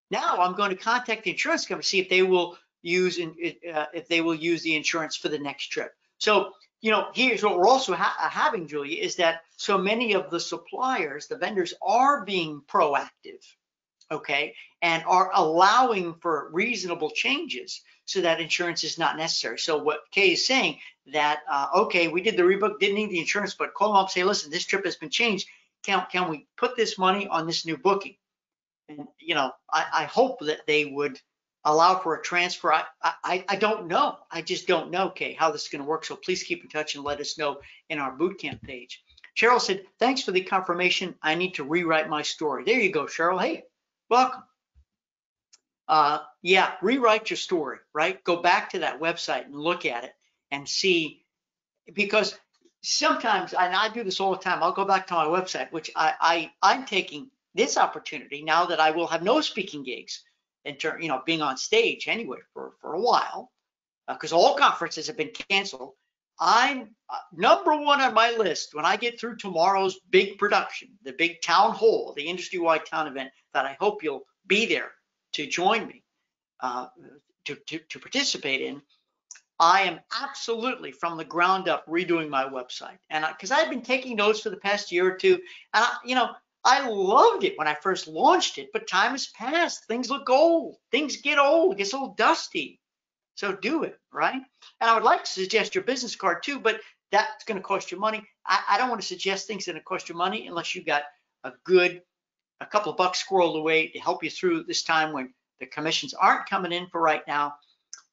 Now I'm going to contact the insurance company, see if they will use the insurance for the next trip. So, here's what we're also having, Julia, is that so many of the suppliers, the vendors, are being proactive, okay, and are allowing for reasonable changes so that insurance is not necessary. So what Kay is saying, that, okay, we did the rebook, didn't need the insurance, but call them up and say, listen, this trip has been changed. Can we put this money on this new booking? And, I hope that they would allow for a transfer. I don't know. I just don't know, Kay, how this is going to work. So please keep in touch and let us know in our bootcamp page. Cheryl said, thanks for the confirmation. I need to rewrite my story. There you go, Cheryl. Hey, welcome. Yeah, rewrite your story, right? Go back to that website and look at it and see, because sometimes, and I do this all the time, I'll go back to my website, which I'm taking this opportunity now that I will have no speaking gigs, in terms, being on stage anyway for a while, because all conferences have been canceled. I'm number one on my list when I get through tomorrow's big production, the big town hall, the industry-wide town event that I hope you'll be there to join me to participate in. I am absolutely from the ground up redoing my website, and because I've been taking notes for the past year or two, and I loved it when I first launched it, but time has passed. Things look old. Things get old. It gets a little dusty. So do it, right? And I would like to suggest your business card too, but that's going to cost you money. I don't want to suggest things that are going to cost you money unless you got a couple of bucks squirreled away to help you through this time when the commissions aren't coming in for right now.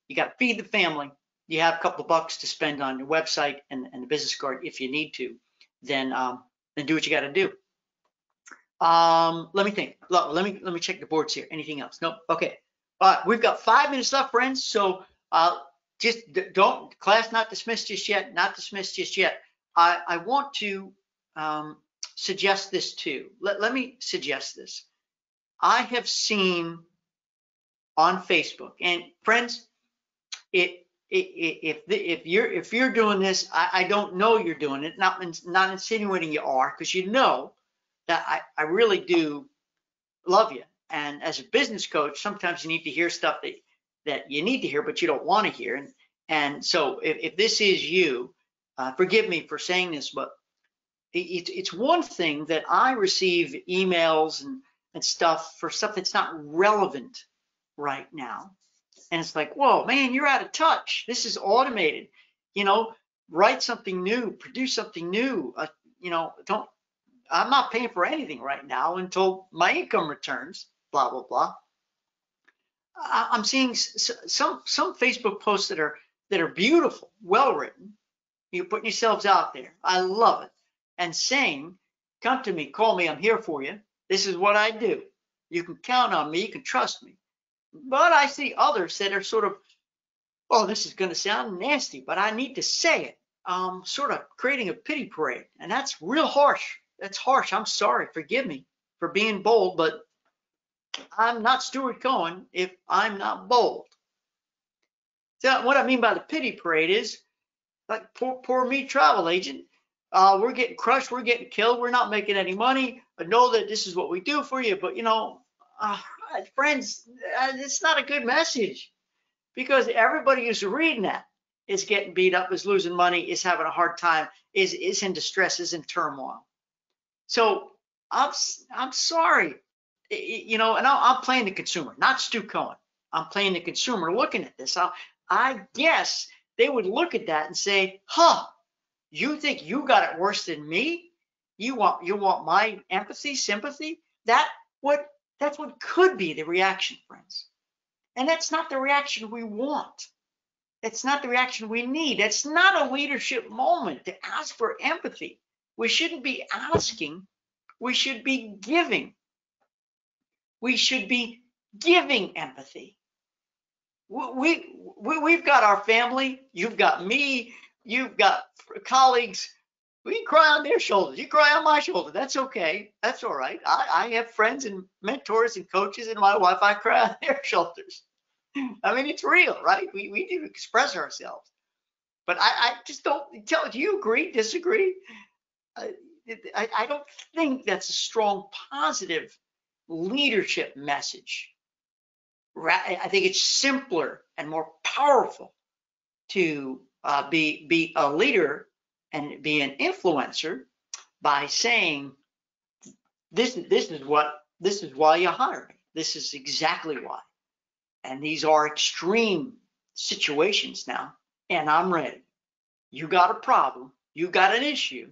You got to feed the family. You have a couple of bucks to spend on your website and the business card if you need to. Then do what you got to do. Let me think. Let me check the boards here. Anything else? Nope. Okay. We've got 5 minutes left, friends. So just don't, class not dismissed just yet. Not dismissed just yet. I want to suggest this too. Let me suggest this. I have seen on Facebook, and friends, if you're doing this, I don't know you're doing it. Not insinuating you are, because you know that I really do love you. And as a business coach, sometimes you need to hear stuff that you need to hear, but you don't want to hear. And so if this is you, forgive me for saying this, but it's one thing that I receive emails and stuff for stuff that's not relevant right now. And it's like, whoa, man, you're out of touch. This is automated. You know, write something new, produce something new. You know, I'm not paying for anything right now until my income returns, blah, blah, blah. I'm seeing some Facebook posts that are beautiful, well written. You're putting yourselves out there. I love it. And saying, come to me, call me, I'm here for you. This is what I do. You can count on me, you can trust me. But I see others that are sort of, oh, this is going to sound nasty, but I need to say it. Sort of creating a pity parade. And that's real harsh. That's harsh. I'm sorry. Forgive me for being bold, but I'm not Stuart Cohen if I'm not bold. So what I mean by the pity parade is, like, poor me, travel agent. We're getting crushed. We're getting killed. We're not making any money. I know that this is what we do for you, but you know, friends, it's not a good message, because everybody who's reading that is getting beat up, is losing money, is having a hard time, is in distress, is in turmoil. So I'm sorry, you know, and I'm playing the consumer, not Stu Cohen. I'm playing the consumer looking at this. I guess they would look at that and say, huh, you think you got it worse than me? You want my empathy, sympathy? That's what could be the reaction, friends. And that's not the reaction we want. It's not the reaction we need. It's not a leadership moment to ask for empathy. We shouldn't be asking. We should be giving. We should be giving empathy. We've got our family. You've got me. You've got colleagues. We can cry on their shoulders. You cry on my shoulder. That's okay. That's all right. I have friends and mentors and coaches, and my wife, I cry on their shoulders. I mean, it's real, right? We do express ourselves. But I just don't tell. Do you agree, disagree? I don't think that's a strong, positive leadership message. I think it's simpler and more powerful to be a leader and be an influencer by saying, this is why you hired me. This is exactly why. And these are extreme situations now, and I'm ready. You got a problem, you got an issue,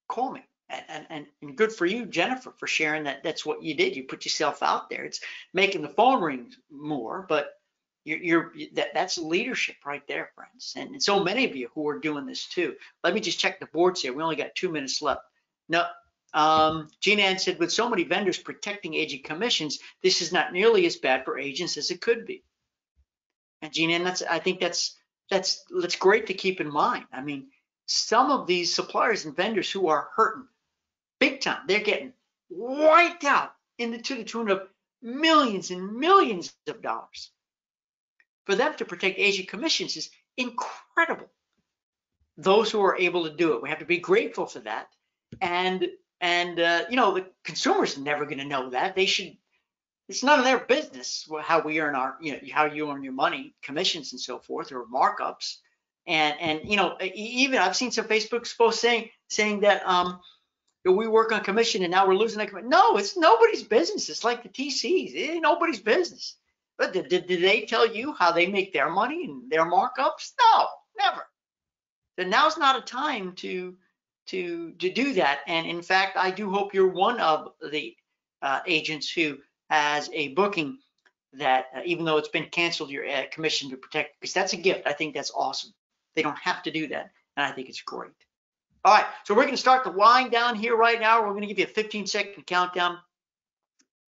call me. And good for you, Jennifer, for sharing that. That's what you did. You put yourself out there. It's making the phone ring more, but that's leadership right there, friends. And so many of you who are doing this too. Let me just check the boards here. We only got 2 minutes left. No, Jean Ann said, with so many vendors protecting agent commissions, this is not nearly as bad for agents as it could be. And Jean Ann, I think that's great to keep in mind. I mean, some of these suppliers and vendors who are hurting big time, they're getting wiped out to the tune of millions and millions of dollars. For them to protect agent commissions is incredible. Those who are able to do it, we have to be grateful for that. And you know, the consumer's never going to know that. They should. It's none of their business how we earn our, you know, how you earn your money, commissions and so forth, or markups. And you know, even I've seen some Facebook posts saying that we work on commission and now we're losing that commission. No, it's nobody's business. It's like the TCs. It ain't nobody's business. But did they tell you how they make their money and their markups? No, never. So now's not a time to do that. And in fact, I do hope you're one of the agents who has a booking that even though it's been canceled, your commission to protect, because that's a gift. I think that's awesome. They don't have to do that, and I think it's great. All right, so we're going to start the wind down here right now. We're going to give you a 15-second countdown.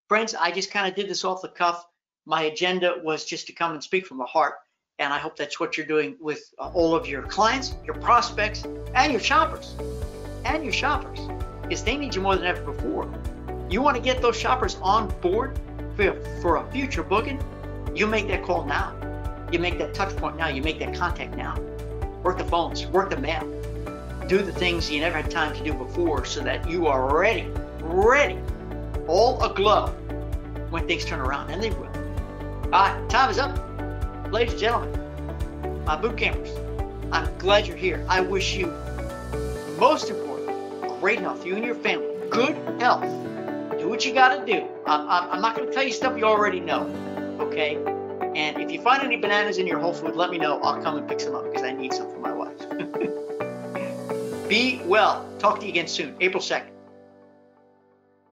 Friends, I just kind of did this off the cuff. My agenda was just to come and speak from the heart, and I hope that's what you're doing with all of your clients, your prospects, and your shoppers. Because they need you more than ever before. You want to get those shoppers on board for a future booking? You make that call now. You make that touch point now. You make that contact now. Work the phones, work the mail. Do the things you never had time to do before so that you are ready, all aglow when things turn around, and they will. All right, time is up. Ladies and gentlemen, my boot campers, I'm glad you're here. I wish you, most important, great health, you and your family, good health. Do what you got to do. I'm not going to tell you stuff you already know, okay? And if you find any bananas in your Whole Food, let me know. I'll come and pick some up because I need some for my wife. Be well. Talk to you again soon, April 2nd.